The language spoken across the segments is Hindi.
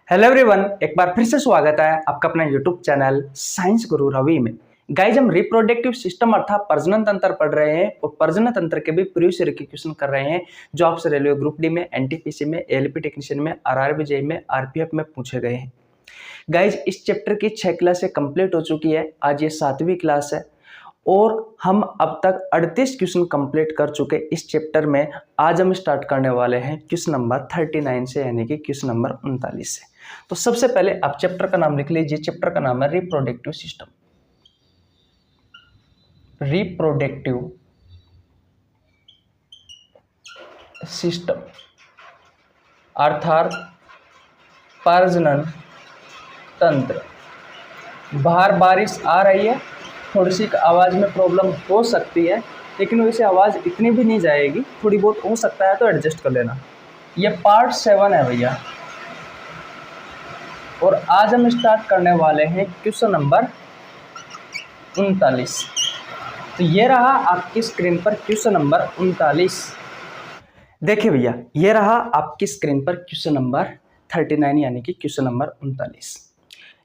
हेलो एवरीवन, एक बार फिर से स्वागत है आपका अपना यूट्यूब चैनल साइंस गुरु रवि में। गाइज, हम रिप्रोडक्टिव सिस्टम अर्थात प्रजनन तंत्र पढ़ रहे हैं और प्रजनन तंत्र के भी प्रीवियस ईयर के क्वेश्चन कर रहे हैं जो आपसे रेलवे ग्रुप डी में, एनटीपीसी में, एएलपी टेक्नीशियन में, आरआरबी जेईई में, आरपीएफ में पूछे गए हैं। गाइज, इस चैप्टर की 6 क्लासें कंप्लीट हो चुकी है। आज ये 7वीं क्लास है और हम अब तक 38 क्वेश्चन कंप्लीट कर चुके इस चैप्टर में। आज हम स्टार्ट करने वाले हैं क्वेश्चन नंबर 39 से, यानी कि क्वेश्चन नंबर 39 से। तो सबसे पहले आप चैप्टर का नाम लिख लीजिए। चैप्टर का नाम है रिप्रोडक्टिव सिस्टम। रिप्रोडक्टिव सिस्टम अर्थात प्रजनन तंत्र। बाहर बारिश आ रही है, थोड़ी सी आवाज़ में प्रॉब्लम हो सकती है, लेकिन वैसे आवाज़ इतनी भी नहीं जाएगी, थोड़ी बहुत हो सकता है तो एडजस्ट कर लेना। ये पार्ट 7 है भैया, और आज हम स्टार्ट करने वाले हैं क्वेश्चन नंबर 39। तो ये रहा आपकी स्क्रीन पर क्वेश्चन नंबर 39। देखिए भैया, ये रहा आपकी स्क्रीन पर क्वेश्चन नंबर 39, यानी कि क्वेश्चन नंबर 39।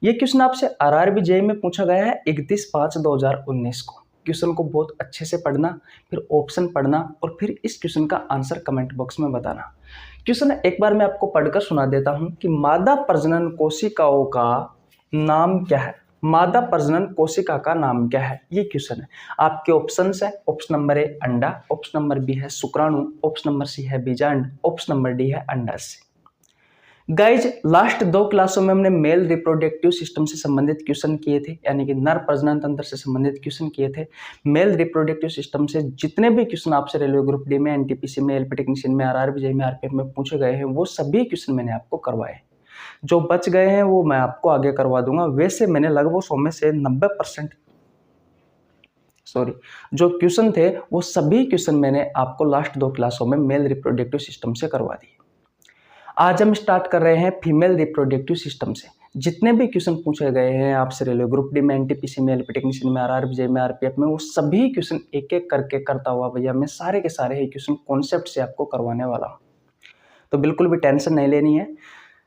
ये क्वेश्चन आपसे आरआरबी जेईई में पूछा गया है 31/5/2019 को। क्वेश्चन को बहुत अच्छे से पढ़ना, फिर ऑप्शन पढ़ना और फिर इस क्वेश्चन का आंसर कमेंट बॉक्स में बताना। क्वेश्चन एक बार मैं आपको पढ़कर सुना देता हूं कि मादा प्रजनन कोशिकाओं का नाम क्या है। मादा प्रजनन कोशिका का नाम क्या है, ये क्वेश्चन है। आपके ऑप्शन है, ऑप्शन नंबर ए अंडा, ऑप्शन नंबर बी है शुक्राणु, ऑप्शन नंबर सी है बीजांड, ऑप्शन नंबर डी है अंडाशय। गाइज, लास्ट 2 क्लासों में हमने मेल रिप्रोडक्टिव सिस्टम से संबंधित क्वेश्चन किए थे, यानी कि नर प्रजनन तंत्र से संबंधित क्वेश्चन किए थे। मेल रिप्रोडक्टिव सिस्टम से जितने भी क्वेश्चन आपसे रेलवे ग्रुप डी में, एनटीपीसी में, एएलपी टेक्नीशियन में, आरआरबी जेईई में, आरपीएफ में पूछे गए हैं, वो सभी क्वेश्चन मैंने आपको करवाए। जो बच गए हैं वो मैं आपको आगे करवा दूंगा। वैसे मैंने लगभग 100 में से 90% जो क्वेश्चन थे वो सभी क्वेश्चन मैंने आपको लास्ट 2 क्लासों में मेल रिप्रोडक्टिव सिस्टम से करवा दिए। आज हम स्टार्ट कर रहे हैं फीमेल रिप्रोडक्टिव सिस्टम से। जितने भी क्वेश्चन पूछे गए हैं आपसे रेलवे ग्रुप डी में, एनटीपीसी में, एएलपी टेक्नीशियन में, आरआरबी जेईई में, आरपीएफ में, वो सभी क्वेश्चन एक एक करके करता हुआ भैया मैं सारे के सारे ही क्वेश्चन कॉन्सेप्ट से आपको करवाने वाला हूँ। तो बिल्कुल भी टेंशन नहीं लेनी है।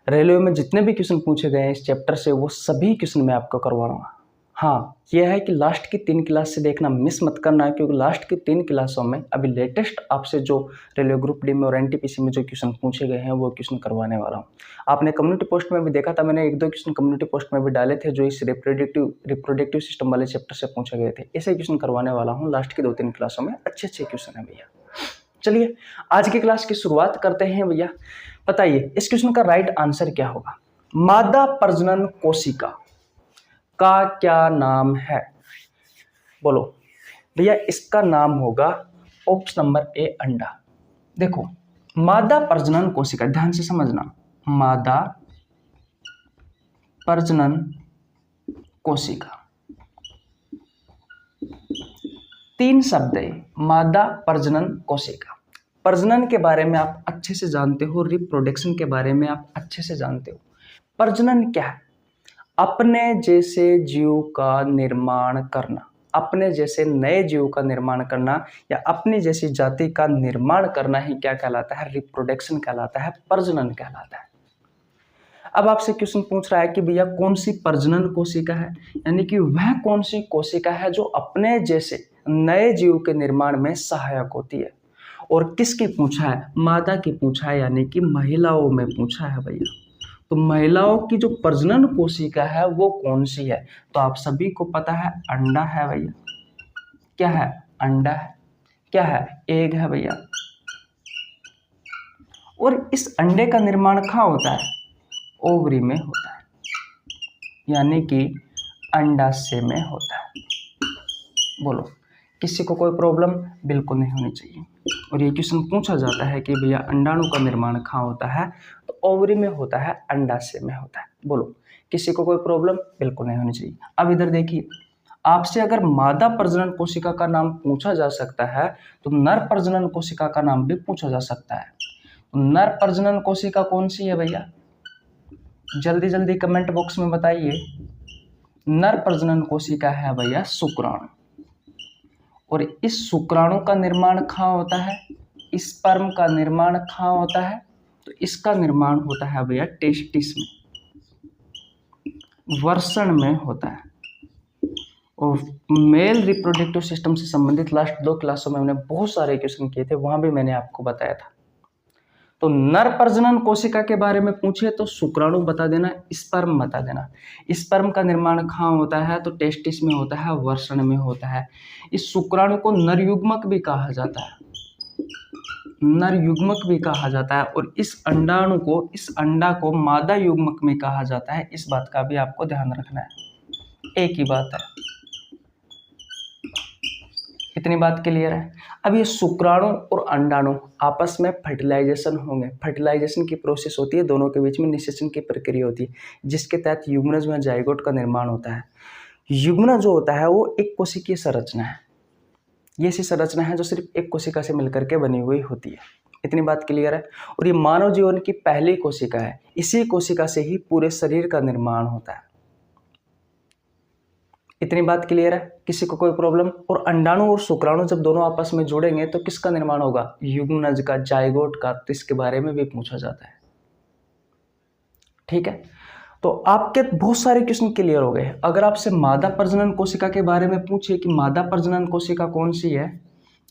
रेलवे में जितने भी क्वेश्चन पूछे गए हैं इस चैप्टर से वो सभी क्वेश्चन मैं आपको करवाऊंगा। हाँ, यह है कि लास्ट की 3 क्लास से देखना मिस मत करना है, क्योंकि लास्ट की 3 क्लासों में अभी लेटेस्ट आपसे जो रेलवे ग्रुप डी में और एनटीपीसी में जो क्वेश्चन पूछे गए हैं वो क्वेश्चन करवाने वाला हूँ। आपने कम्युनिटी पोस्ट में भी देखा था, मैंने 1-2 क्वेश्चन कम्युनिटी पोस्ट में भी डाले थे जो इस रिप्रोडक्टिव सिस्टम वाले चैप्टर से पूछे गए थे। ऐसे क्वेश्चन करवाने वाला हूँ लास्ट की 2-3 क्लासों में। अच्छे क्वेश्चन है भैया। चलिए आज की क्लास की शुरुआत करते हैं भैया। बताइए इस क्वेश्चन का राइट आंसर क्या होगा। मादा प्रजनन कोशिका का क्या नाम है, बोलो भैया। इसका नाम होगा ऑप्शन नंबर ए अंडा। देखो, मादा प्रजनन कोशिका, ध्यान से समझना, मादा प्रजनन कोशिका 3 शब्द है। मादा प्रजनन कोशिका, प्रजनन के बारे में आप अच्छे से जानते हो, रिप्रोडक्शन के बारे में आप अच्छे से जानते हो। प्रजनन क्या है? अपने जैसे जीव का निर्माण करना, अपने जैसे नए जीव का निर्माण करना या अपनी जैसी जाति का निर्माण करना ही क्या कहलाता है? रिप्रोडक्शन कहलाता है, प्रजनन कहलाता है। अब आपसे क्वेश्चन पूछ रहा है कि भैया कौन सी प्रजनन कोशिका है, यानी कि वह कौन सी कोशिका है जो अपने जैसे नए जीव के निर्माण में सहायक होती है। और किसकी पूछा है? मादा की पूछा है, यानी कि महिलाओं में पूछा है भैया। तो महिलाओं की जो प्रजनन कोशिका है वो कौन सी है? तो आप सभी को पता है अंडा है भैया। क्या है? अंडा है। क्या है? एग है भैया। और इस अंडे का निर्माण कहाँ होता है? ओवरी में होता है, यानी कि अंडाशय में होता है। बोलो, किसी को कोई प्रॉब्लम बिल्कुल नहीं होनी चाहिए। और ये क्वेश्चन पूछा जाता है कि भैया अंडाणु का निर्माण कहाँ होता है? तो ओवरी में होता है, अंडाशय में होता है। बोलो, किसी को कोई प्रॉब्लम बिल्कुल नहीं होनी चाहिए। अब इधर देखिए, आपसे अगर मादा प्रजनन कोशिका का नाम पूछा जा सकता है तो नर प्रजनन कोशिका का नाम भी पूछा जा सकता है। तो नर प्रजनन कोशिका कौन सी है भैया? जल्दी जल्दी कमेंट बॉक्स में बताइए। नर प्रजनन कोशिका है भैया शुक्राणु। और इस शुक्राणु का निर्माण कहाँ होता है? स्पर्म का निर्माण कहाँ होता है? तो इसका निर्माण होता है भैया टेस्टिस में। वर्षण में होता है। और मेल रिप्रोडक्टिव सिस्टम से संबंधित लास्ट 2 क्लासों में हमने बहुत सारे क्वेश्चन किए थे, वहां भी मैंने आपको बताया था। तो नर प्रजनन कोशिका के बारे में पूछे तो शुक्राणु बता देना, स्पर्म बता देना। स्पर्म का निर्माण कहाँ होता है? तो टेस्टिस में होता है, वर्षण में होता है। इस शुक्राणु को नर युग्मक भी कहा जाता है, नर युग्मक भी कहा जाता है। और इस अंडाणु को, इस अंडा को मादा युग्मक में कहा जाता है। इस बात का भी आपको ध्यान रखना है, एक ही बात है। इतनी बात क्लियर है। अब ये शुक्राणु और अंडाणु आपस में फर्टिलाइजेशन होंगे। फर्टिलाइजेशन की प्रोसेस होती है, दोनों के बीच में निषेचन की प्रक्रिया होती है, जिसके तहत युग्मनज में जाइगोट का निर्माण होता है। युग्मनज जो होता है वो एक कोशिकीय संरचना है। ये ऐसी संरचना है जो सिर्फ एक कोशिका से मिलकर के बनी हुई होती है। इतनी बात क्लियर है। और ये मानव जीवन की पहली कोशिका है। इसी कोशिका से ही पूरे शरीर का निर्माण होता है। इतनी बात क्लियर है, किसी को कोई प्रॉब्लम? और अंडाणु और शुक्राणु जब दोनों आपस में जुड़ेंगे तो किसका निर्माण होगा? युग्मनज का, जाइगोट का। तो इसके बारे में भी पूछा जाता है। ठीक है, तो आपके बहुत सारे क्वेश्चन क्लियर हो गए। अगर आपसे मादा प्रजनन कोशिका के बारे में पूछे कि मादा प्रजनन कोशिका कौन सी है,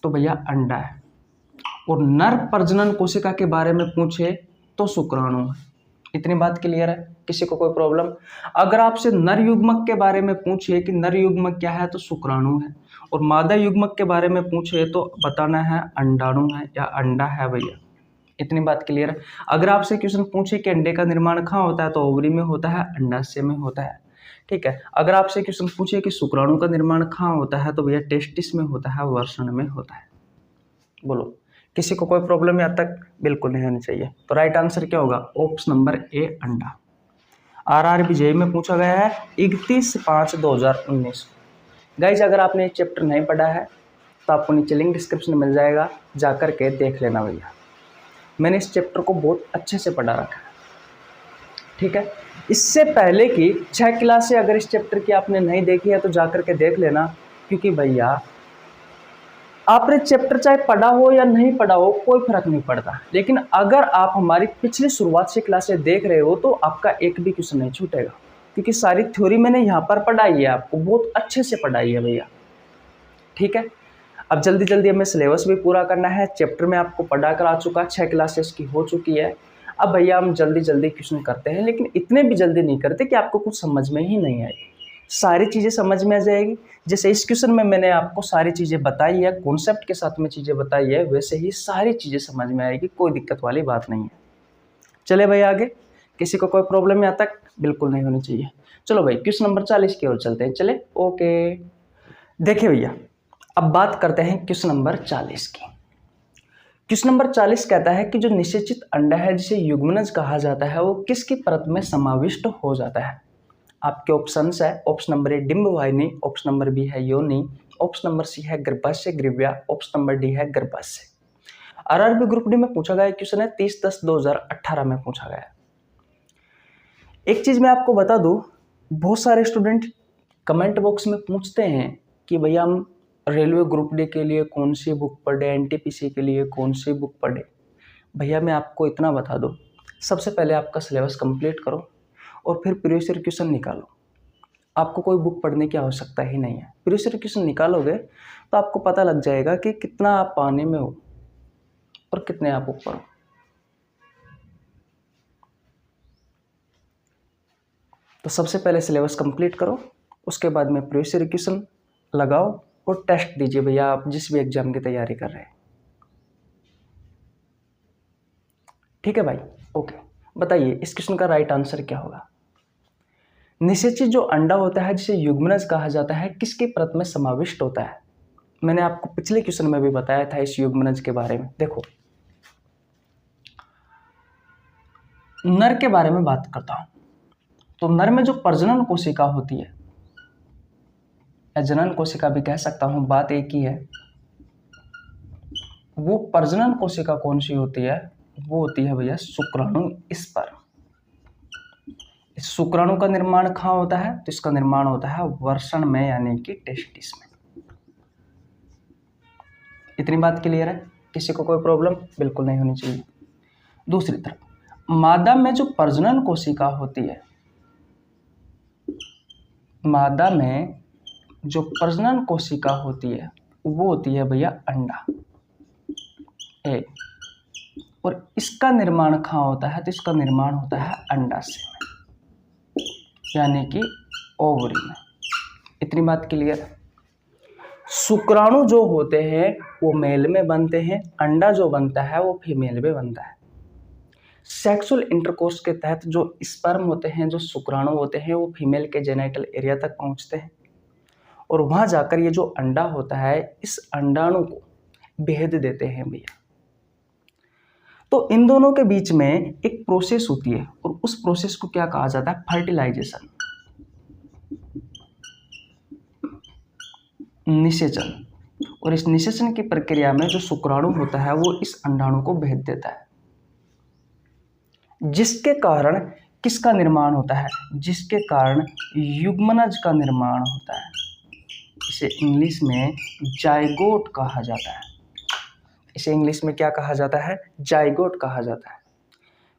तो भैया अंडा है। और नर प्रजनन कोशिका के बारे में पूछे तो शुक्राणु है। इतनी बात क्लियर है, किसी को कोई प्रॉब्लम? अगर आपसे नर युग्मक के बारे में पूछे कि नर युग्मक क्या है, तो शुक्राणु है। और मादा युग्मक के बारे में पूछे तो बताना है अंडाणु है या अंडा है भैया। इतनी बात क्लियर है। अगर आपसे क्वेश्चन पूछे कि अंडे का निर्माण कहाँ होता है, तो ओवरी में होता है, अंडाशय में होता है। ठीक है, अगर आपसे क्वेश्चन पूछे कि शुक्राणु का निर्माण कहाँ होता है, तो भैया टेस्टिस में होता है, वर्षण में होता है। बोलो, किसी को कोई प्रॉब्लम यहाँ तक? बिल्कुल नहीं होनी चाहिए। तो राइट आंसर क्या होगा? ऑप्शन नंबर ए, अंडा। RRB जेईई में पूछा गया है 31/5/2019। गाइज, अगर आपने ये चैप्टर नहीं पढ़ा है तो आपको नीचे लिंक डिस्क्रिप्शन में मिल जाएगा, जाकर के देख लेना भैया। मैंने इस चैप्टर को बहुत अच्छे से पढ़ा रखा है। ठीक है, इससे पहले की 6 क्लासें अगर इस चैप्टर की आपने नहीं देखी है तो जाकर के देख लेना, क्योंकि भैया आपने चैप्टर चाहे पढ़ा हो या नहीं पढ़ा हो कोई फर्क नहीं पड़ता, लेकिन अगर आप हमारी पिछली शुरुआत से क्लासें देख रहे हो तो आपका एक भी क्वेश्चन नहीं छूटेगा, क्योंकि सारी थ्योरी मैंने यहाँ पर पढ़ाई है, आपको बहुत अच्छे से पढ़ाई है भैया। ठीक है, अब जल्दी जल्दी हमें सिलेबस भी पूरा करना है। चैप्टर में आपको पढ़ा कर आ चुका, 6 क्लासेस की हो चुकी है। अब भैया हम जल्दी जल्दी क्वेश्चन करते हैं, लेकिन इतने भी जल्दी नहीं करते कि आपको कुछ समझ में ही नहीं आएगी। सारी चीज़ें समझ में आ जाएगी। जैसे इस क्वेश्चन में मैंने आपको सारी चीज़ें बताई है, कॉन्सेप्ट के साथ में चीज़ें बताई है, वैसे ही सारी चीज़ें समझ में आएगी, कोई दिक्कत वाली बात नहीं है। चले भाई आगे, किसी को कोई प्रॉब्लम यहाँ तक? बिल्कुल नहीं होनी चाहिए। चलो भाई क्वेश्चन नंबर 40 की ओर चलते हैं। चले, ओके। देखिए भैया, अब बात करते हैं क्वेश्चन नंबर 40 की। क्वेश्चन नंबर 40 कहता है कि जो निषेचित अंडा है जिसे युग्मनज कहा जाता है, वो किसकी परत में समाविष्ट हो जाता है? आपके ऑप्शंस है, ऑप्शन नंबर ए डिंबवाहिनी, ऑप्शन नंबर बी है योनि, ऑप्शन नंबर सी है गर्भाशय ग्रीव्या, ऑप्शन नंबर डी है गर्भाशय। RRB ग्रुप डी में पूछा गया क्वेश्चन है, 30/10/2018 में पूछा गया। एक चीज मैं आपको बता दूं, बहुत सारे स्टूडेंट कमेंट बॉक्स में पूछते हैं कि भैया हम रेलवे ग्रुप डी के लिए कौन सी बुक पढ़े, NTPC के लिए कौन सी बुक पढ़े। भैया मैं आपको इतना बता दूं, सबसे पहले आपका सिलेबस कंप्लीट करो और फिर प्रीवियस ईयर क्वेश्चन निकालो। आपको कोई बुक पढ़ने की आवश्यकता ही नहीं है। प्रीवियस ईयर क्वेश्चन निकालोगे तो आपको पता लग जाएगा कि कितना आप पाने में हो और कितने आप ऊपर हो। तो सबसे पहले सिलेबस कंप्लीट करो, उसके बाद में प्रीवियस ईयर क्वेश्चन लगाओ और टेस्ट दीजिए भैया, आप जिस भी एग्जाम की तैयारी कर रहे हैं। ठीक है भाई, ओके। बताइए इस क्वेश्चन का राइट आंसर क्या होगा? निषेचित जो अंडा होता है जिसे युग्मनज कहा जाता है, किसकी परत में समाविष्ट होता है? मैंने आपको पिछले क्वेश्चन में भी बताया था इस युग्मनज के बारे में। देखो, नर के बारे में बात करता हूं, तो नर में जो प्रजनन कोशिका होती है, या जनन कोशिका भी कह सकता हूं, बात एक ही है। वो प्रजनन कोशिका कौन सी होती है? वो होती है भैया शुक्राणु स्पर्म। इस शुक्राणु का निर्माण कहाँ होता है? तो इसका निर्माण होता है वर्षण में, यानी कि टेस्टिस में। इतनी बात क्लियर है, किसी को कोई प्रॉब्लम? बिल्कुल नहीं होनी चाहिए। दूसरी तरफ मादा में जो प्रजनन कोशिका होती है, मादा में जो प्रजनन कोशिका होती है वो होती है भैया अंडा, एग। और इसका निर्माण कहाँ होता है? तो इसका निर्माण होता है अंडाशय में, यानी कि ओवरी में। इतनी बात क्लियर। शुक्राणु जो होते हैं वो मेल में बनते हैं, अंडा जो बनता है वो फीमेल में बनता है। सेक्सुअल इंटरकोर्स के तहत जो स्पर्म होते हैं, जो शुक्राणु होते हैं, वो फीमेल के जेनिटल एरिया तक पहुंचते हैं और वहां जाकर ये जो अंडा होता है इस अंडाणु को भेद देते हैं भैया। तो इन दोनों के बीच में एक प्रोसेस होती है और उस प्रोसेस को क्या कहा जाता है? फर्टिलाइजेशन, निषेचन। और इस निषेचन की प्रक्रिया में जो शुक्राणु होता है वो इस अंडाणु को भेद देता है, जिसके कारण किसका निर्माण होता है? जिसके कारण युग्मनज का निर्माण होता है। इसे इंग्लिश में जाइगोट कहा जाता है। इसे इंग्लिश में क्या कहा जाता है? जाइगोट कहा जाता है।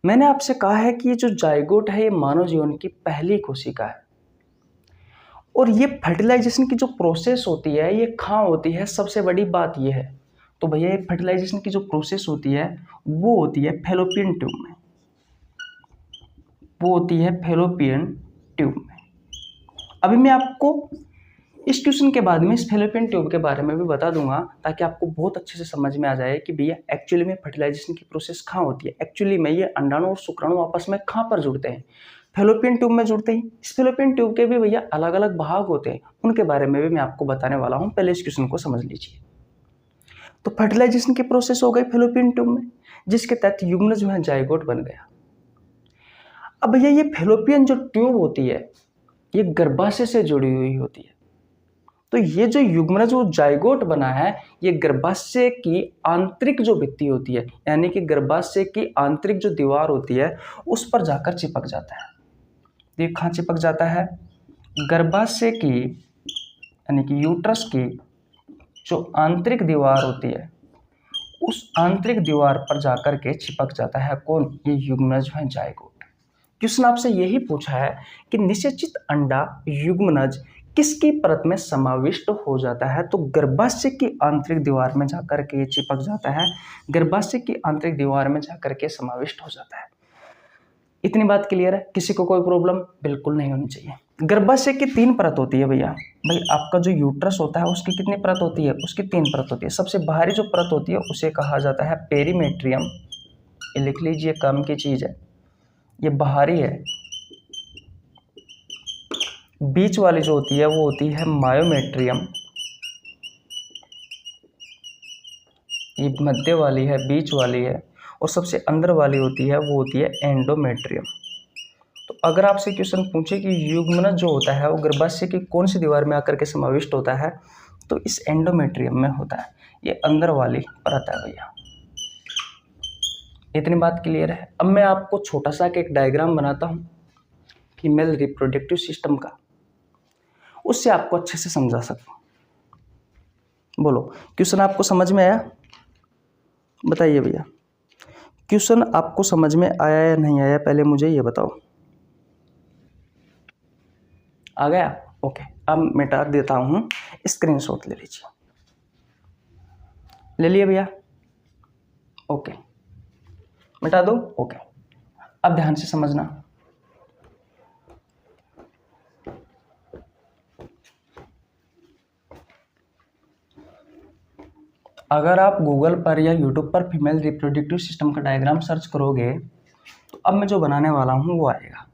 मैंने आपसे कहा है कि ये जो जाइगोट है ये मानव जीवन की पहली कोशिका है और ये फर्टिलाइजेशन की जो प्रोसेस होती है ये कहाँ होती है? सबसे बड़ी बात ये है। तो भैया ये फर्टिलाइजेशन की जो प्रोसेस होती है वो होती है फैलोपियन ट्यूब में, वो होती है फैलोपियन ट्यूब में। अभी मैं आपको इस क्वेश्चन के बाद में इस फैलोपियन ट्यूब के बारे में भी बता दूंगा ताकि आपको बहुत अच्छे से समझ में आ जाए कि भैया एक्चुअली में फर्टिलाइजेशन की प्रोसेस कहाँ होती है, एक्चुअली में ये अंडाणु और शुक्राणु आपस में कहाँ पर जुड़ते हैं? फैलोपियन ट्यूब में जुड़ते हैं। इस फैलोपियन ट्यूब के भी भैया अलग अलग भाग होते हैं, उनके बारे में भी मैं आपको बताने वाला हूँ। पहले इस क्वेश्चन को समझ लीजिए। तो फर्टिलाइजेशन की प्रोसेस हो गई फैलोपियन ट्यूब में, जिसके तहत युग्मनज जो है जाइगोट बन गया। अब भैया ये फैलोपियन जो ट्यूब होती है ये गर्भाशय से जुड़ी हुई होती है। तो ये जो युग्मनज जो जाइगोट बना है ये गर्भाशय की आंतरिक जो भित्ति होती है, यानी कि गर्भाशय की आंतरिक जो दीवार होती है उस पर जाकर चिपक जाता है। ये कहाँ चिपक जाता है? गर्भाशय की यानी कि यूट्रस की जो आंतरिक दीवार होती है उस आंतरिक दीवार पर जाकर के चिपक जाता है। कौन? ये युग्मनज है जाइगोट। क्वेश्चन आपसे यही पूछा है कि निषेचित अंडा युग्मनज किसकी परत में समाविष्ट हो जाता है? तो गर्भाशय की आंतरिक दीवार में जाकर के ये चिपक जाता है, गर्भाशय की आंतरिक दीवार में जाकर के समाविष्ट हो जाता है। इतनी बात क्लियर है? किसी को कोई प्रॉब्लम बिल्कुल नहीं होनी चाहिए। गर्भाशय की 3 परत होती है भैया। भाई आपका जो यूट्रस होता है उसकी कितनी परत होती है? उसकी 3 परत होती है। सबसे बाहरी जो परत होती है उसे कहा जाता है पेरीमेट्रियम, ये लिख लीजिए, काम की चीज है, ये बाहरी है। बीच वाली जो होती है वो होती है मायोमेट्रियम, ये मध्य वाली है, बीच वाली है, और सबसे अंदर वाली होती है वो होती है एंडोमेट्रियम। तो अगर आपसे क्वेश्चन पूछे कि युग्मनज जो होता है वो गर्भाशय की कौन सी दीवार में आकर के समाविष्ट होता है, तो इस एंडोमेट्रियम में होता है। ये अंदर वाली परत है भैया। इतनी बात क्लियर है? अब मैं आपको छोटा सा एक डायग्राम बनाता हूँ फीमेल रिप्रोडक्टिव सिस्टम का, उससे आपको अच्छे से समझा सकूं। बोलो, क्वेश्चन आपको समझ में आया? बताइए भैया, क्वेश्चन आपको समझ में आया या नहीं आया? पहले मुझे ये बताओ। आ गया? ओके, अब मिटा देता हूं, स्क्रीनशॉट ले लीजिए। ले लिए भैया? ओके, मिटा दो। ओके, अब ध्यान से समझना। अगर आप गूगल पर या यूट्यूब पर फीमेल रिप्रोडक्टिव सिस्टम का डायग्राम सर्च करोगे तो अब मैं जो बनाने वाला हूं वो आएगा।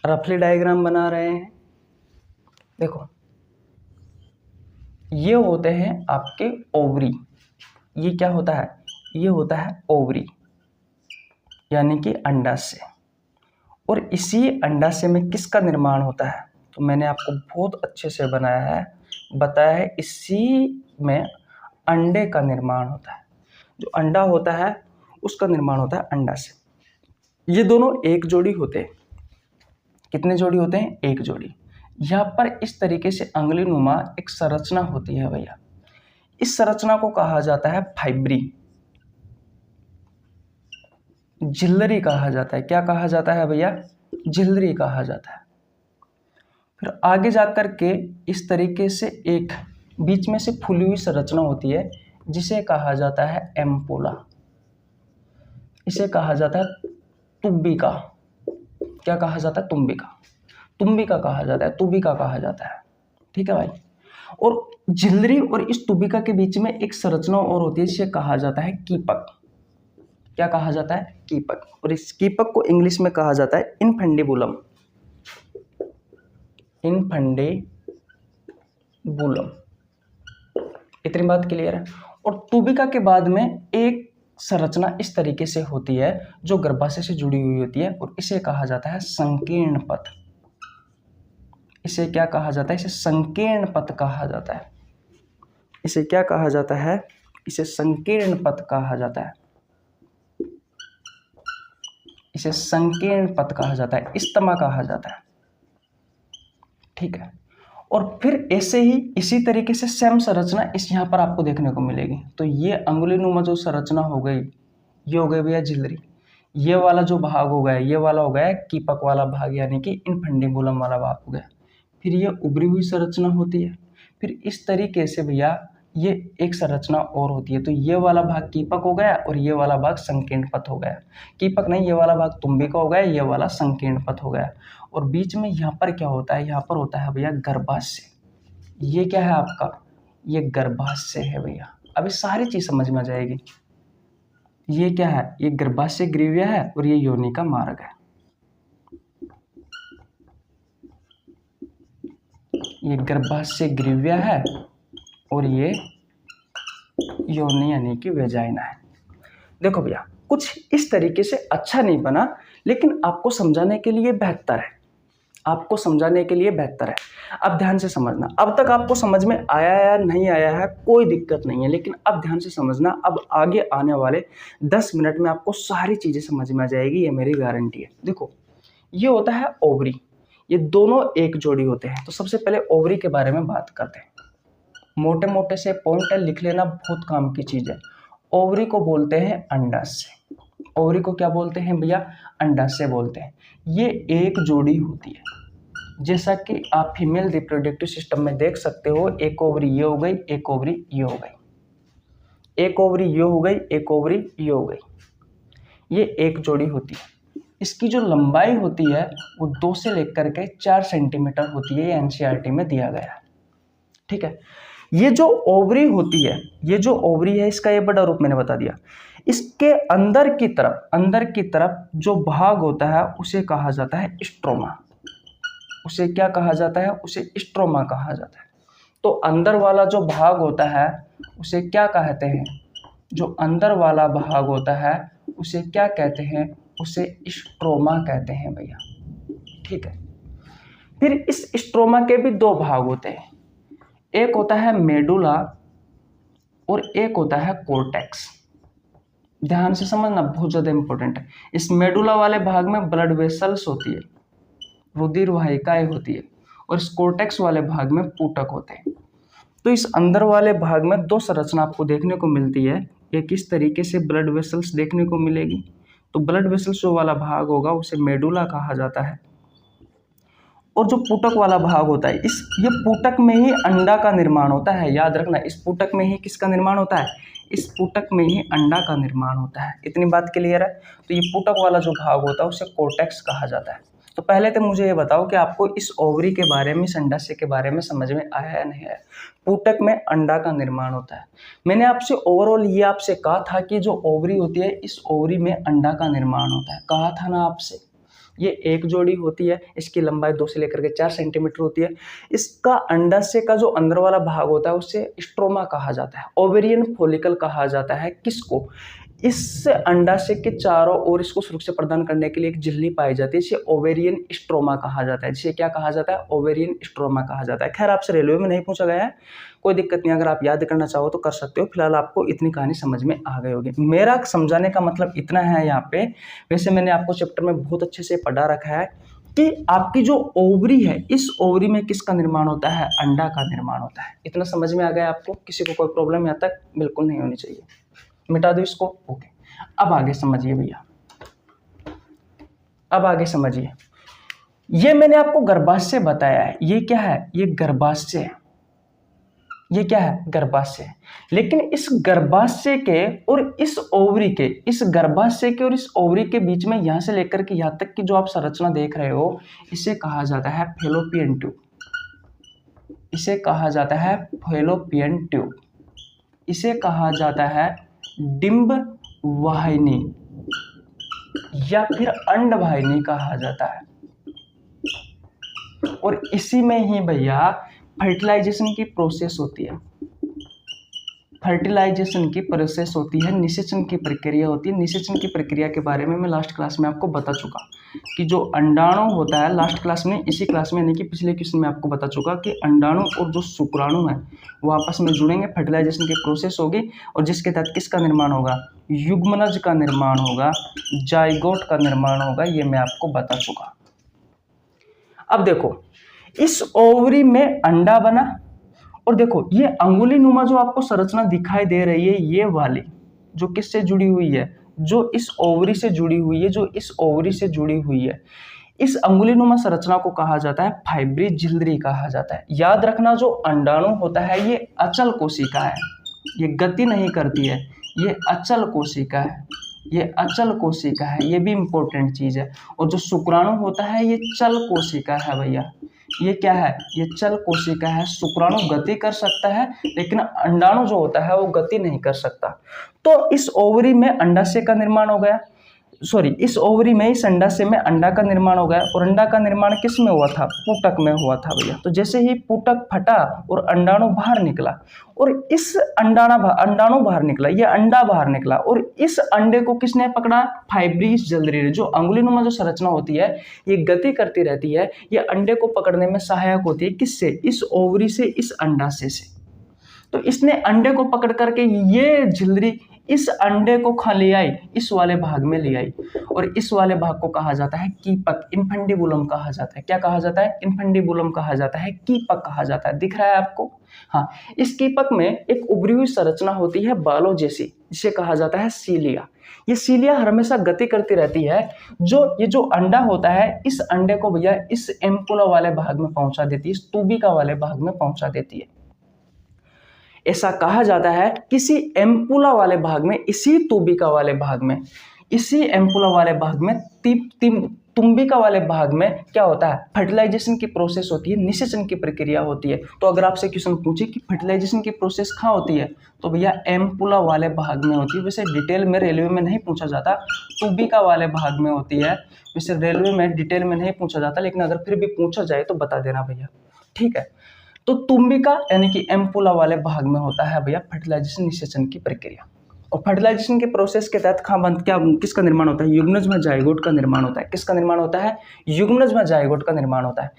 रफली डायग्राम बना रहे हैं। देखो, ये होते हैं आपके ओवरी। ये क्या होता है? ये होता है ओवरी, यानी कि अंडाशय। और इसी अंडाशय में किसका निर्माण होता है? तो मैंने आपको बहुत अच्छे से बनाया है, बताया है, इसी में अंडे का निर्माण होता है। जो अंडा होता है उसका निर्माण होता है अंडा से। ये दोनों एक जोड़ी होते हैं। कितने जोड़ी होते हैं? एक जोड़ी। यहाँ पर इस तरीके से अंगुली नुमा एक संरचना होती है भैया। इस संरचना को कहा जाता है फाइब्री, झिल्लरी कहा जाता है। क्या कहा जाता है भैया? झिल्ली कहा जाता है। फिर आगे जाकर के इस तरीके से एक बीच में से फूली हुई संरचना होती है जिसे कहा जाता है एम्पोला। इसे कहा जाता है तुबिका। क्या कहा जाता है? तुम्बिका। तुम्बिका कहा जाता है, तुबिका कहा जाता है। ठीक है भाई। और झिल्ली और इस तुबिका के बीच में एक संरचना और होती है जिसे कहा जाता है कीपक। क्या कहा जाता है? कीपक। और इस कीपक को इंग्लिश में कहा जाता है इनफंडिबुलम। इनफंडिबुलम। इतनी बात क्लियर है। और तुबिका के बाद में एक संरचना इस तरीके से होती है जो गर्भाशय से जुड़ी हुई होती है और इसे कहा जाता है संकीर्ण पथ। इसे क्या कहा जाता है? इसे संकीर्ण पथ कहा जाता है। इसे क्या कहा जाता है? इसे संकीर्ण पथ कहा जाता है। इसे संकीर्ण पथ कहा जाता है, इस्तमा कहा जाता है। ठीक है। और फिर ऐसे ही इसी तरीके से सेम संरचना इस यहाँ पर आपको देखने को मिलेगी। तो ये अंगुलीनुमा जो संरचना हो गई, ये हो गई भैया झिल्ली। ये वाला जो भाग हो गया, ये वाला हो गया कीपक वाला भाग, यानी कि इनफंडिबुलम वाला भाग हो गया। फिर ये उभरी हुई संरचना होती है। फिर इस तरीके से भैया ये एक संरचना और होती है। तो ये वाला भाग कीपक हो गया और ये वाला भाग संकीर्ण पथ हो गया। कीपक नहीं, ये वाला भाग तुम्बिका हो गया, ये वाला संकीर्ण पथ हो गया। और बीच में यहाँ पर क्या होता है? यहाँ पर होता है भैया गर्भाशय। ये क्या है आपका? ये गर्भाशय है भैया। अभी सारी चीज समझ में आ जाएगी। ये क्या है? ये गर्भाशय ग्रीव्य है और ये योनि का मार्ग है। ये गर्भाशय ग्रीव्य है और ये योनि यानी कि वेजाइना है। देखो भैया, कुछ इस तरीके से अच्छा नहीं बना, लेकिन आपको समझाने के लिए बेहतर है। आपको समझाने के लिए बेहतर है। अब ध्यान से समझना। अब तक आपको समझ में आया या नहीं आया है कोई दिक्कत नहीं है, लेकिन अब ध्यान से समझना। अब आगे आने वाले 10 मिनट में आपको सारी चीजें समझ में आ जाएगी, ये मेरी गारंटी है। देखो, ये होता है ओवरी। ये दोनों एक जोड़ी होते हैं। तो सबसे पहले ओवरी के बारे में बात करते हैं। मोटे मोटे से पॉइंट है, लिख लेना, बहुत काम की चीज है। ओवरी को बोलते हैं अंडाशय। ओवरी को क्या बोलते हैं भैया? अंडाशय बोलते हैं। ये एक जोड़ी होती है। जैसा कि आप फीमेल रिप्रोडक्टिव सिस्टम में देख सकते हो, एक ओवरी ये हो गई, एक ओवरी ये हो गई, एक ओवरी ये हो गई, एक ओवरी ये हो गई। ये एक जोड़ी होती है। इसकी जो लंबाई होती है वो 2 से लेकर के 4 सेंटीमीटर होती है। ये एनसीईआरटी में दिया गया है। ठीक है। ये जो ओवरी होती है, ये जो ओवरी है, इसका ये बड़ा रूप मैंने बता दिया। इसके अंदर की तरफ जो भाग होता है उसे कहा जाता है स्ट्रोमा। उसे क्या कहा जाता है? उसे स्ट्रोमा कहा जाता है। तो अंदर वाला जो भाग होता है उसे क्या कहते हैं? जो अंदर वाला भाग होता है उसे क्या कहते हैं? उसे स्ट्रोमा कहते हैं भैया। ठीक है। फिर इस स्ट्रोमा के भी 2 भाग होते हैं। एक होता है मेडुला और एक होता है कोर्टेक्स। ध्यान से समझना, बहुत ज्यादा इंपॉर्टेंट है। इस मेडुला वाले भाग में ब्लड वेसल्स होती है, रुधिर वाहिकाएं होती है, और इस कोर्टेक्स वाले भाग में पूटक होते हैं। तो इस अंदर वाले भाग में 2 संरचना आपको देखने को मिलती है। एक इस तरीके से ब्लड वेसल्स देखने को मिलेगी। तो ब्लड वेसल्स जो वाला भाग होगा उसे मेडुला कहा जाता है। और जो पूटक वाला भाग होता है, ये पूटक में ही अंडा का निर्माण होता है। याद रखना, इस पूटक में ही किसका निर्माण होता है? इस पूटक में ही अंडा का निर्माण होता है। इतनी बात क्लियर है। तो ये पूटक वाला जो भाग होता है उसे कोर्टेक्स कहा जाता है। तो पहले तो मुझे ये बताओ कि आपको इस ओवरी के बारे में, इस अंडाशय के बारे में समझ में आया या नहीं आया? पूटक में अंडा का निर्माण होता है। मैंने आपसे ओवरऑल ये आपसे कहा था कि जो ओवरी होती है, इस ओवरी में अंडा का निर्माण होता है। कहा था ना आपसे? ये एक जोड़ी होती है। इसकी लंबाई 2 से लेकर के 4 सेंटीमीटर होती है। इसका अंडाशय का जो अंदर वाला भाग होता है उसे स्ट्रोमा कहा जाता है। ओवेरियन फॉलिकल कहा जाता है। किसको? इस अंडाशय के चारों ओर इसको सुरक्षा प्रदान करने के लिए एक झिल्ली पाई जाती है, इसे ओवेरियन स्ट्रोमा कहा जाता है। जिसे क्या कहा जाता है? ओवेरियन स्ट्रोमा कहा जाता है। खैर, आपसे रेलवे में नहीं पूछा गया है, कोई दिक्कत नहीं। अगर आप याद करना चाहो तो कर सकते हो। फिलहाल आपको इतनी कहानी समझ में आ गई होगी। मेरा समझाने का मतलब इतना है यहाँ पे। वैसे मैंने आपको चैप्टर में बहुत अच्छे से पढ़ा रखा है कि आपकी जो ओवरी है, इस ओवरी में किसका निर्माण होता है? अंडा का निर्माण होता है। इतना समझ में आ गया आपको? किसी को कोई प्रॉब्लम यहाँ तक बिल्कुल नहीं होनी चाहिए। मिटा दो इसको। ओके, अब आगे समझिए भैया, अब आगे समझिए। ये मैंने आपको गर्भाशय बताया है, ये क्या है, ये गर्भाशय है, ये क्या है, गर्भाशय है। लेकिन इस गर्भाशय के और इस ओवरी के, इस गर्भाशय के और इस ओवरी के बीच में यहां से लेकर के यहां तक की जो आप संरचना देख रहे हो, इसे कहा जाता है फैलोपियन ट्यूब। इसे कहा जाता है फैलोपियन ट्यूब। इसे कहा जाता है डिंब वाहिनी या फिर अंड वाहिनी कहा जाता है। और इसी में ही भैया फर्टिलाइजेशन की प्रोसेस होती है, फर्टिलाइजेशन की प्रोसेस होती है, निषेचन की प्रक्रिया होती है। निषेचन की प्रक्रिया के बारे में मैं लास्ट क्लास में आपको बता चुका कि जो अंडाणु होता है, लास्ट क्लास में, इसी क्लास में यानी कि पिछले क्वेश्चन में आपको बता चुका कि अंडाणु और जो शुक्राणु है वो आपस में जुड़ेंगे, फर्टिलाइजेशन की प्रोसेस होगी और जिसके तहत किसका निर्माण होगा, युग्मनज का निर्माण होगा, जाइगोट का निर्माण होगा। ये मैं आपको बता चुका। अब देखो, इस ओवरी में अंडा बना और देखो ये अंगुली नुमा जो आपको संरचना दिखाई दे रही है, ये वाली जो किससे जुड़ी हुई है, जो इस ओवरी से जुड़ी हुई है, जो इस ओवरी से जुड़ी हुई है, इस अंगुली नुमा संरचना को कहा जाता है फाइब्री झिल्ली कहा जाता है। याद रखना, जो अंडाणु होता है ये अचल कोशिका है, ये गति नहीं करती है, ये अचल कोशिका है, ये अचल कोशिका है, ये भी इंपॉर्टेंट चीज है। और जो शुक्राणु होता है ये चल कोशिका है भैया, ये क्या है, ये चल कोशिका है। शुक्राणु गति कर सकता है लेकिन अंडाणु जो होता है वो गति नहीं कर सकता। तो इस ओवरी में अंडाशय का निर्माण हो गया, सॉरी इस ओवरी में, इस अंडाशय में अंडा का निर्माण हो गया। और अंडा का निर्माण किस में हुआ था, पुटक में हुआ था भैया। तो जैसे ही पुटक फटा और अंडाणु बाहर निकला और इस अंडाणु बाहर निकला, ये अंडा बाहर निकला और इस अंडे को किसने पकड़ा, फाइब्रिस झिल्ली ने। जो अंगुलीनुमा जो संरचना होती है ये गति करती रहती है, ये अंडे को पकड़ने में सहायक होती है। किससे, इस ओवरी से, इस अंडाशय से। तो इसने अंडे को पकड़ करके ये झिल्ली इस अंडे को खा ले आई, इस वाले भाग में ले आई और इस वाले भाग को कहा जाता है कीपक, इनफंडिबुलम कहा जाता है। क्या कहा जाता है, इनफंडिबुलम कहा जाता है, कीपक कहा जाता है। दिख रहा है आपको, हाँ। इस कीपक में एक उभरी हुई संरचना होती है बालों जैसी, जिसे कहा जाता है सीलिया। ये सीलिया हमेशा गति करती रहती है। ये जो अंडा होता है, इस अंडे को भैया इस एम्पुला वाले भाग में पहुंचा देती है, इस तूबिका वाले भाग में पहुंचा देती है। ऐसा कहा जाता है किसी एम्पुला वाले भाग में, इसी तूबिका वाले भाग में, इसी एम्पुला वाले भाग में, तुम्बिका वाले भाग में क्या होता है, फर्टिलाइजेशन की प्रोसेस होती है, निषेचन की प्रक्रिया होती है। तो अगर आपसे क्वेश्चन पूछे कि फर्टिलाइजेशन की प्रोसेस कहाँ होती है, तो भैया एम्पुला वाले भाग में होती है। वैसे डिटेल में रेलवे में नहीं पूछा जाता, तूबिका वाले भाग में होती है। वैसे रेलवे में डिटेल में नहीं पूछा जाता, लेकिन अगर फिर भी पूछा जाए तो बता देना भैया, ठीक है। तो तुम्बिका यानी कि एम्पुला वाले भाग में होता है भैया फर्टिलाइजेशन, निषेचन की प्रक्रिया। और फर्टिलाइजेशन के प्रोसेस के तहत किसका निर्माण होता है, युग्मनज में जाइगोट का निर्माण होता है। किसका निर्माण होता है, युग्मनज में जाइगोट का निर्माण होता है।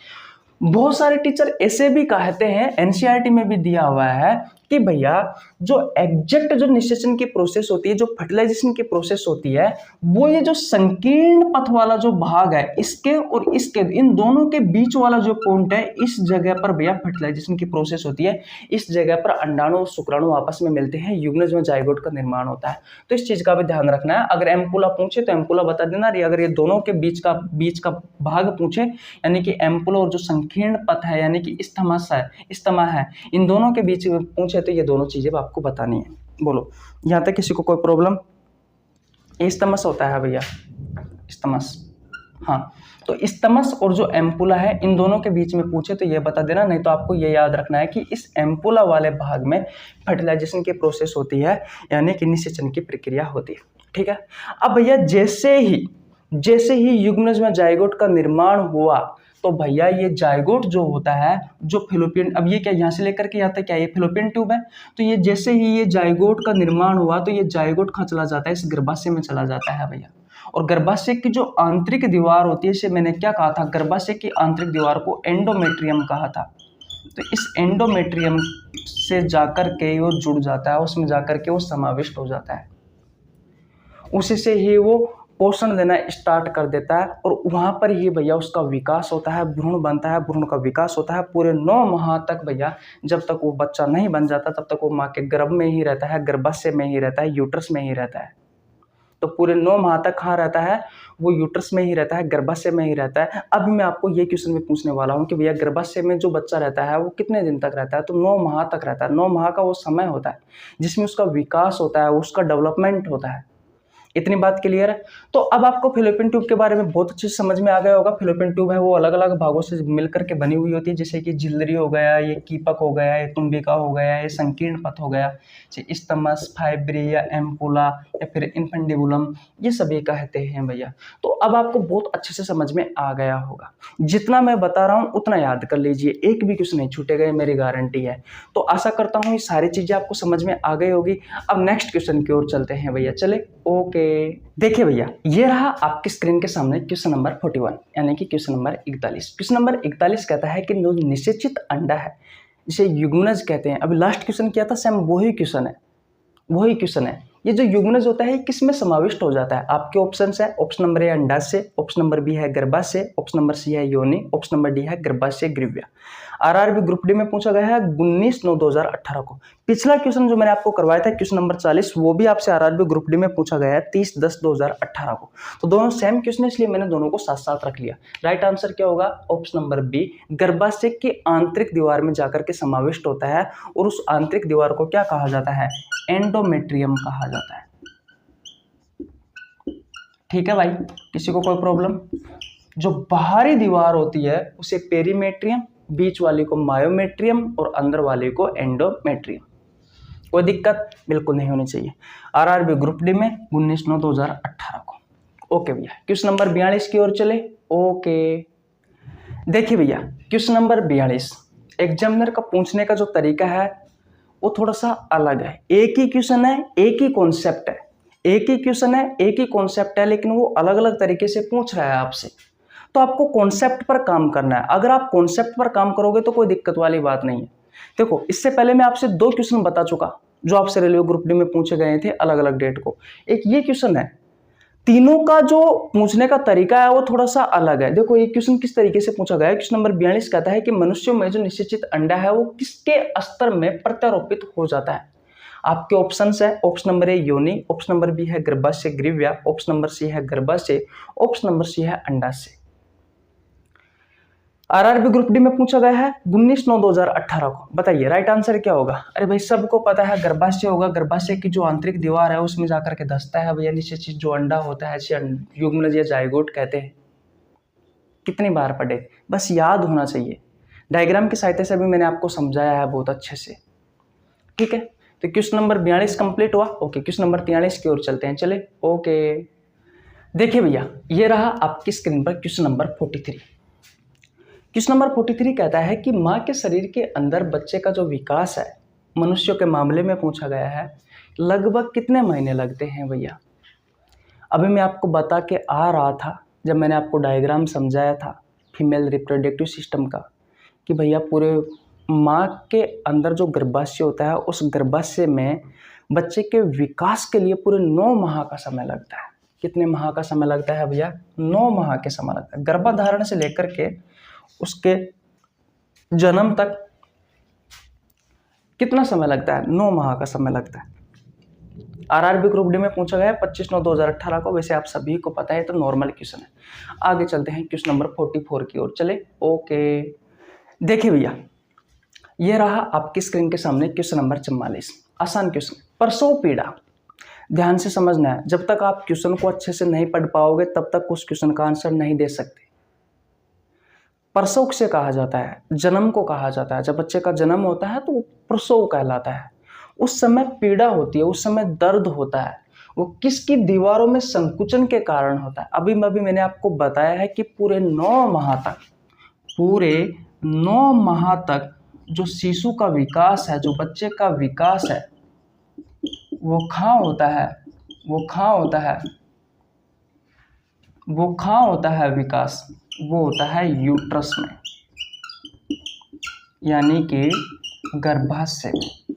बहुत सारे टीचर ऐसे भी कहते हैं, एनसीईआरटी में भी दिया हुआ है कि भैया जो एग्जैक्ट जो निषेचन की प्रोसेस होती है, जो फर्टिलाइजेशन की प्रोसेस होती है, वो ये जो संकीर्ण पथ वाला जो भाग है, इसके और इसके, इन दोनों के बीच वाला जो पॉइंट है, इस जगह पर भैया फर्टिलाइजेशन की प्रोसेस होती है। इस जगह पर अंडाणु और शुक्राणु आपस में मिलते हैं, युग्मनज में जाइगोट का निर्माण होता है। तो इस चीज का भी ध्यान रखना है। अगर एम्पुला पूछे तो एम्पुला बता देना, अगर ये दोनों के बीच का भाग पूछे, यानी कि एम्पुला और जो संकीर्ण पथ है, यानी कि इस्थमा है, इन दोनों के बीच में पूछे तो ये दोनों चीजें आपको बतानी है। बोलो, यहां तक किसी को कोई प्रॉब्लम? इस्थमस होता है भैया, इस्थमस, हाँ। तो इस्थमस और जो एम्पुला है, इन दोनों के बीच में पूछे तो ये बता देना, नहीं तो आपको ये याद रखना है कि इस एम्पुला वाले भाग में फर्टिलाइजेशन की प्रोसेस होती है, यानी कि निषेचन की प्रक्रिया होती है, ठीक है। अब भैया जैसे ही युग्मनज में जाइगोट का निर्माण हुआ, तो भैया ये जाइगोट जो होता है, जो फैलोपियन, अब ये क्या यहाँ से लेकर के यहाँ तक क्या ये फैलोपियन ट्यूब है, तो ये जैसे ही ये जाइगोट का निर्माण हुआ तो ये जाइगोट कहाँ चला जाता है, इस गर्भाशय में चला जाता है भैया। और गर्भाशय की जो आंतरिक दीवार होती है, इसे मैंने क्या कहा था, गर्भाशय की आंतरिक दीवार को एंडोमेट्रियम कहा था। तो इस एंडोमेट्रियम से जाकर के वो जुड़ जाता है, उसमें जाकर के वो समाविष्ट हो जाता है, उसी से ही वो पोषण देना स्टार्ट कर देता है। और वहां पर ही भैया उसका विकास होता है, भ्रूण बनता है, भ्रूण का विकास होता है। पूरे 9 माह तक भैया, जब तक वो बच्चा नहीं बन जाता तब तक वो माँ के गर्भ में ही रहता है, गर्भाशय में ही रहता है, यूट्रस में ही रहता है। तो पूरे 9 माह तक कहाँ रहता है, वो यूट्रस में ही रहता है, गर्भाशय में ही रहता है। अब मैं आपको ये क्वेश्चन भी पूछने वाला हूँ कि भैया गर्भाशय में जो बच्चा रहता है वो कितने दिन तक रहता है, तो 9 माह तक रहता है। 9 माह का वो समय होता है जिसमें उसका विकास होता है, उसका डेवलपमेंट होता है। इतनी बात क्लियर है। तो अब आपको फेलोपियन ट्यूब के बारे में बहुत अच्छे से समझ में आ गया होगा। फेलोपियन ट्यूब है वो अलग अलग भागों से मिलकर के बनी हुई होती है, जैसे कि झिल्ली हो गया, ये कीपक हो गया, ये तुम्बिका हो गया, ये संकीर्ण पथ हो गया, इस्तमस, फाइब्री या एम्पुला या फिर इन्फेंडिबुलम, ये सभी कहते हैं भैया। तो अब आपको बहुत अच्छे से समझ में आ गया होगा। जितना मैं बता रहा हूँ उतना याद कर लीजिए, एक भी क्वेश्चन नहीं छूटेगा, ये मेरी गारंटी है। तो आशा करता हूँ ये सारी चीजें आपको समझ में आ गई होगी। अब नेक्स्ट क्वेश्चन की ओर चलते हैं भैया, चले। ओके, देखिए भैया, ये रहा आपकी स्क्रीन के सामने क्वेश्चन नंबर 41, यानी कि क्वेश्चन नंबर 41। क्वेश्चन नंबर 41 कहता है कि जो निषेचित अंडा है, जिसे युग्मनज कहते हैं। अभी लास्ट क्वेश्चन किया था सेम वही क्वेश्चन है। ये जो युग्मनज होता है किस में समाविष्ट हो जाता है? आपके ऑप्शन है, ऑप्शन नंबर ए अंडाशय, ऑप्शन नंबर बी है गर्भाशय, ऑप्शन नंबर सी है योनि, ऑप्शन नंबर डी है गर्भाशय ग्रीव्या। आरआरबी ग्रुप डी में पूछा गया है 19/9/2018 को। पिछला क्वेश्चन जो मैंने आपको करवाया था क्वेश्चन नंबर 40, वो भी आपसे आरआरबी ग्रुप डी में पूछा गया है 30/10/2018 को। तो दोनों सेम क्वेश्चन है, इसलिए मैंने दोनों को साथ साथ रख लिया। राइट आंसर क्या होगा? ऑप्शन नंबर बी, गर्भाशय की आंतरिक दीवार में जाकर के समाविष्ट होता है, और उस आंतरिक दीवार को क्या कहा जाता है? एंडोमेट्रियम कहा जाता है। ठीक है भाई, किसी को कोई प्रॉब्लम? जो बाहरी दीवार होती है उसे पेरीमेट्रियम, बीच वाली को मायोमेट्रियम और अंदर वाली को एंडोमेट्रियम। कोई दिक्कत बिल्कुल नहीं होनी चाहिए। आरआरबी ग्रुप डी में 19/9/2018 को। ओके भैया, क्वेश्चन नंबर 42 की ओर चले। ओके, देखिए भैया, क्वेश्चन नंबर 42 एग्जामिनर का पूछने का जो तरीका है वो थोड़ा सा अलग है। एक ही क्वेश्चन है, एक ही कॉन्सेप्ट है, लेकिन वो अलग अलग तरीके से पूछ रहा है आपसे। तो आपको कॉन्सेप्ट पर काम करना है। अगर आप कॉन्सेप्ट पर काम करोगे तो कोई दिक्कत वाली बात नहीं है। देखो, इससे पहले मैं आपसे 2 क्वेश्चन बता चुका जो आपसे रेलवे ग्रुप डी में पूछे गए थे अलग अलग डेट को। एक ये क्वेश्चन है, तीनों का जो पूछने का तरीका है वो थोड़ा सा अलग है। देखो, ये क्वेश्चन किस तरीके से पूछा गया है। क्वेश्चन नंबर 42 कहता है कि मनुष्यों में जो निषेचित अंडा है वो किसके स्तर में प्रत्यारोपित हो जाता है? आपके ऑप्शन है, ऑप्शन नंबर ए योनि, ऑप्शन नंबर बी है गर्भाशय ग्रीव्या, ऑप्शन नंबर सी है गर्भाशय, ऑप्शन नंबर सी है अंडाशय। आरआरबी ग्रुप डी में पूछा गया है 19/9/2018 को। बताइए राइट आंसर क्या होगा? अरे भाई, सबको पता है गर्भाशय होगा। गर्भाशय की जो आंतरिक दीवार है उसमें जाकर के धंसता है भैया निषेचित जो अंडा होता है, युग्मनज या जाइगोट कहते हैं। कितनी बार पढ़े, बस याद होना चाहिए। डायग्राम की सहायता से भी मैंने आपको समझाया है बहुत अच्छे से। ठीक है, तो क्वेश्चन नंबर 42 कंप्लीट हुआ। ओके, क्वेश्चन नंबर 43 की ओर चलते हैं, चले। ओके, देखिए भैया, ये रहा आपकी स्क्रीन पर क्वेश्चन नंबर 43। क्वेश्चन नंबर 43 कहता है कि माँ के शरीर के अंदर बच्चे का जो विकास है, मनुष्यों के मामले में पूछा गया है, लगभग कितने महीने लगते हैं भैया? अभी मैं आपको बता के आ रहा था जब मैंने आपको डायग्राम समझाया था फीमेल रिप्रोडक्टिव सिस्टम का, कि भैया पूरे माँ के अंदर जो गर्भाशय होता है उस गर्भाशय में बच्चे के विकास के लिए पूरे 9 माह का समय लगता है। कितने माह का समय लगता है भैया? 9 माह के समय लगता है। गर्भधारण से लेकर के उसके जन्म तक कितना समय लगता है? 9 माह का समय लगता है। आरआरबी ग्रुप डी में पूछा गया है 25/9/2018 को। वैसे आप सभी को पता है, तो नॉर्मल क्वेश्चन है। आगे चलते हैं क्वेश्चन नंबर 44 की ओर, चले। ओके, देखिए भैया, ये रहा आपकी स्क्रीन के सामने क्वेश्चन नंबर 44। आसान क्वेश्चन, प्रसव पीड़ा। ध्यान से समझना है, जब तक आप क्वेश्चन को अच्छे से नहीं पढ़ पाओगे तब तक उस क्वेश्चन का आंसर नहीं दे सकते। प्रसव से कहा जाता है, जन्म को कहा जाता है। जब बच्चे का जन्म होता है तो वो प्रसव कहलाता है। उस समय पीड़ा होती है, उस समय दर्द होता है। वो किसकी दीवारों में संकुचन के कारण होता है। अभी मैंने आपको बताया है कि पूरे 9 माह तक जो शिशु का विकास है, जो बच्चे का विकास है, वो कहाँ होता है विकास? वो होता है यूट्रस में, यानी कि गर्भाशय में।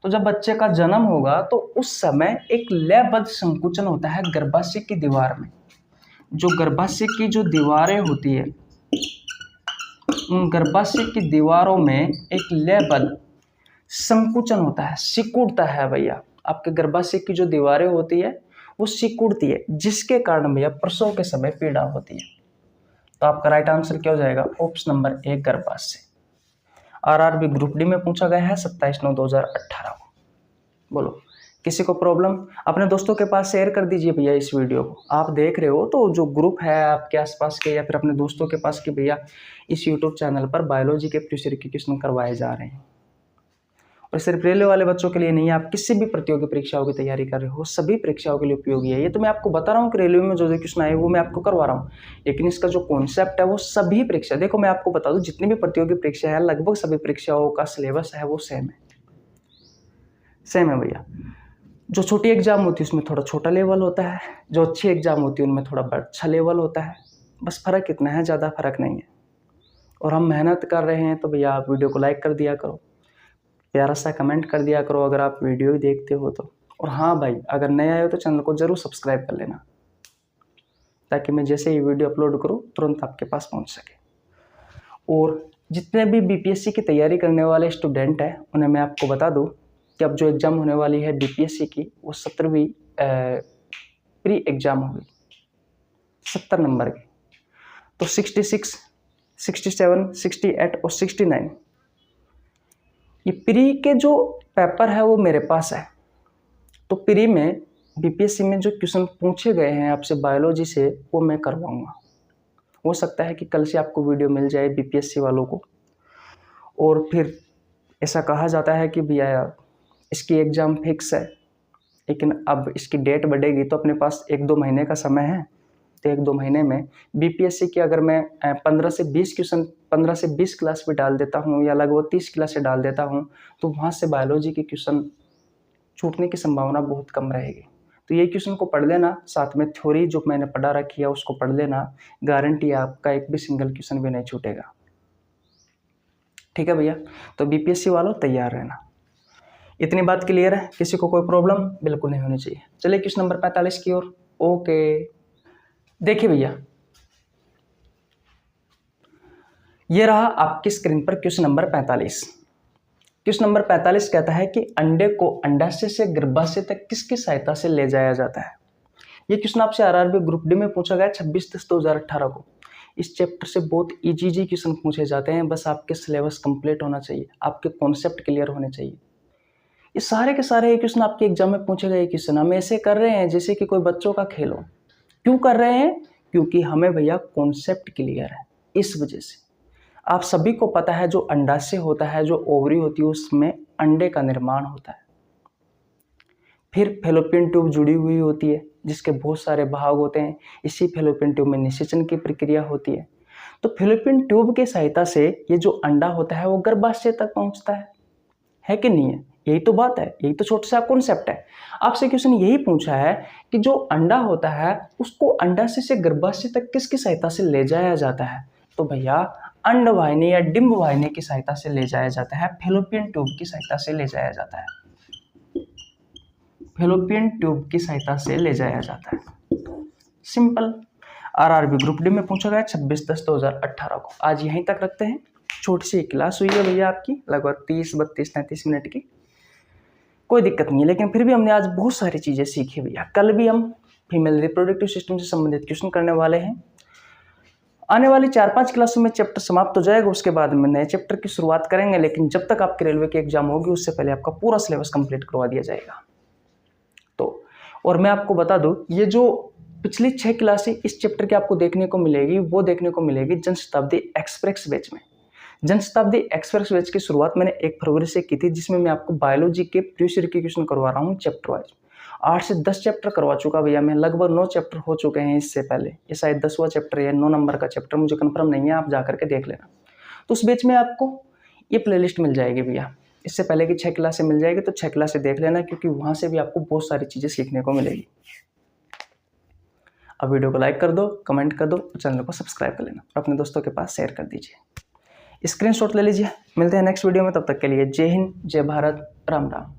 तो जब बच्चे का जन्म होगा तो उस समय एक लयबद्ध संकुचन होता है गर्भाशय की दीवार में। जो गर्भाशय की जो दीवारें होती है, उन गर्भाशय की दीवारों में एक लयबद्ध संकुचन होता है, सिकुड़ता है भैया। आपके गर्भाशय की जो दीवारें होती है वो सिकुड़ती है, जिसके कारण भैया प्रसव के समय पीड़ा होती है। तो आपका राइट आंसर क्या हो जाएगा? ऑप्शन नंबर ए, गर्भाशय। आरआरबी ग्रुप डी में पूछा गया है 27/9/2018 को। बोलो, किसी को प्रॉब्लम? अपने दोस्तों के पास शेयर कर दीजिए भैया इस वीडियो को। आप देख रहे हो तो जो ग्रुप है आपके आसपास के या फिर अपने दोस्तों के पास कि भैया इस यूट्यूब चैनल पर बायोलॉजी के प्रीवियस ईयर के क्वेश्चन करवाए जा रहे हैं। और सिर्फ रेलवे वाले बच्चों के लिए नहीं है, आप किसी भी प्रतियोगी परीक्षाओं की तैयारी कर रहे हो, सभी परीक्षाओं के लिए उपयोगी है। ये तो मैं आपको बता रहा हूँ कि रेलवे में जो जो क्वेश्चन आए वो मैं आपको करवा रहा हूँ, लेकिन इसका जो कॉन्सेप्ट है वो सभी परीक्षा, देखो मैं आपको बता दूं, जितनी भी प्रतियोगी परीक्षा है लगभग सभी परीक्षाओं का सिलेबस है वो सेम है भैया। जो छोटी एग्जाम होती है उसमें थोड़ा छोटा लेवल होता है, जो अच्छी एग्जाम होती है उनमें थोड़ा अच्छा लेवल होता है, बस फर्क इतना है, ज़्यादा फर्क नहीं है। और हम मेहनत कर रहे हैं तो भैया आप वीडियो को लाइक कर दिया करो, प्यारा सा कमेंट कर दिया करो अगर आप वीडियो ही देखते हो तो। और हाँ भाई, अगर नए आए हो तो चैनल को जरूर सब्सक्राइब कर लेना, ताकि मैं जैसे ही वीडियो अपलोड करूँ तुरंत आपके पास पहुँच सके। और जितने भी बीपीएससी की तैयारी करने वाले स्टूडेंट हैं उन्हें मैं आपको बता दूँ कि अब जो एग्ज़ाम होने वाली है बीपीएससी की वो 17वीं प्री एग्ज़ाम होगी, 70 नंबर की। तो 66, 67, 68 और 69 ये प्री के जो पेपर है वो मेरे पास है। तो प्री में बीपीएससी में जो क्वेश्चन पूछे गए हैं आपसे बायोलॉजी से वो मैं करवाऊँगा। हो सकता है कि कल से आपको वीडियो मिल जाए बीपीएससी वालों को। और फिर ऐसा कहा जाता है कि भैया इसकी एग्ज़ाम फिक्स है, लेकिन अब इसकी डेट बढ़ेगी तो अपने पास 1-2 महीने का समय है। तो 1-2 महीने में बीपीएससी की अगर मैं 15 से 20 क्वेश्चन 15 से 20 क्लास भी डाल देता हूँ या लगभग 30 क्लास से डाल देता हूँ तो वहाँ से बायोलॉजी के क्वेश्चन छूटने की संभावना बहुत कम रहेगी। तो ये क्वेश्चन को पढ़ लेना, साथ में थ्योरी जो मैंने पढ़ा रखी है उसको पढ़ लेना, गारंटी है आपका एक भी सिंगल क्वेश्चन भी नहीं छूटेगा। ठीक है भैया, तो बीपीएससी वालों तैयार रहना। इतनी बात क्लियर है? किसी को कोई प्रॉब्लम बिल्कुल नहीं होनी चाहिए। चलिए क्वेश्चन नंबर 45 की ओर। ओके, देखिए भैया ये रहा आपकी स्क्रीन पर क्वेश्चन नंबर 45। क्वेश्चन नंबर 45 कहता है कि अंडे को अंडाशय से गर्भाशय तक किसकी सहायता से ले जाया जाता है। ये क्वेश्चन आपसे आरआरबी ग्रुप डी में पूछा गया 26/10/2018 को। इस चैप्टर से बहुत इजी क्वेश्चन पूछे जाते हैं, बस आपके सिलेबस कंप्लीट होना चाहिए, आपके कॉन्सेप्ट क्लियर होने चाहिए। ये सारे के सारे क्वेश्चन आपके एग्जाम में पूछे गए क्वेश्चन हम ऐसे कर रहे हैं जैसे कि कोई बच्चों का खेल हो। क्यों कर रहे हैं? क्योंकि हमें भैया कॉन्सेप्ट क्लियर है, इस वजह से। आप सभी को पता है जो अंडाशय होता है, जो ओवरी होती है, उसमें अंडे का निर्माण होता है। फिर फैलोपियन ट्यूब जुड़ी हुई होती है जिसके बहुत सारे भाग होते हैं। इसी फैलोपियन ट्यूब में निषेचन की प्रक्रिया होती है। तो फैलोपियन ट्यूब की सहायता से ये जो अंडा होता है वो गर्भाशय तक पहुंचता है कि नहीं है? यही तो बात है, यही तो छोटा सा कॉन्सेप्ट है। आपसे क्वेश्चन यही पूछा है कि जो अंडा होता है उसको अंडाशय से गर्भाशय तक किसकी सहायता से ले जाया जाता है? तो भैया अंडवाहिनी या डिंब वाहिनी की सहायता से ले जाया जाता है, फैलोपियन ट्यूब की सहायता से ले जाया जाता है। फैलोपियन ट्यूब की सहायता से ले जाया जाता है। सिंपल। आरआरबी ग्रुप डी में पूछा गया 26/10/2018 को। आज यहीं तक रखते हैं। छोटी सी क्लास हुई है भैया आपकी, लगभग 30, 32, 33 मिनट की, कोई दिक्कत नहीं है, लेकिन फिर भी हमने आज बहुत सारी चीज़ें सीखी भैया। कल भी हम फीमेल रिप्रोडक्टिव सिस्टम से संबंधित क्वेश्चन करने वाले हैं। आने वाली 4-5 क्लासों में चैप्टर समाप्त हो जाएगा, उसके बाद में नए चैप्टर की शुरुआत करेंगे, लेकिन जब तक आपके रेलवे की एग्जाम होगी उससे पहले आपका पूरा सिलेबस कंप्लीट करवा दिया जाएगा। तो और मैं आपको बता दूं, ये जो पिछली 6 क्लासें इस चैप्टर की आपको देखने को मिलेगी वो देखने को मिलेगी जनशताब्दी एक्सप्रेस बैच में। जनशताब्दी एक्सप्रेस बैच की शुरुआत मैंने 1 फरवरी से की थी, जिसमें मैं आपको बायोलॉजी के प्रीवियस ईयर के क्वेश्चन करवा रहा हूँ चैप्टर वाइज। 8 से 10 चैप्टर करवा चुका भैया मैं, लगभग 9 चैप्टर हो चुके हैं इससे पहले। ये शायद 10वां चैप्टर या 9 नंबर का चैप्टर, मुझे कंफर्म नहीं है, आप जा करके देख लेना। तो उस बैच में आपको ये प्लेलिस्ट मिल जाएगी भैया, इससे पहले की 6 क्लासें मिल जाएगी, तो 6 क्लासें देख लेना, क्योंकि वहाँ से भी आपको बहुत सारी चीज़ें सीखने को मिलेगी। अब वीडियो को लाइक कर दो, कमेंट कर दो, चैनल को सब्सक्राइब कर लेना और अपने दोस्तों के पास शेयर कर दीजिए। स्क्रीनशॉट ले लीजिए। मिलते हैं नेक्स्ट वीडियो में, तब तक के लिए जय हिंद, जय भारत, राम राम।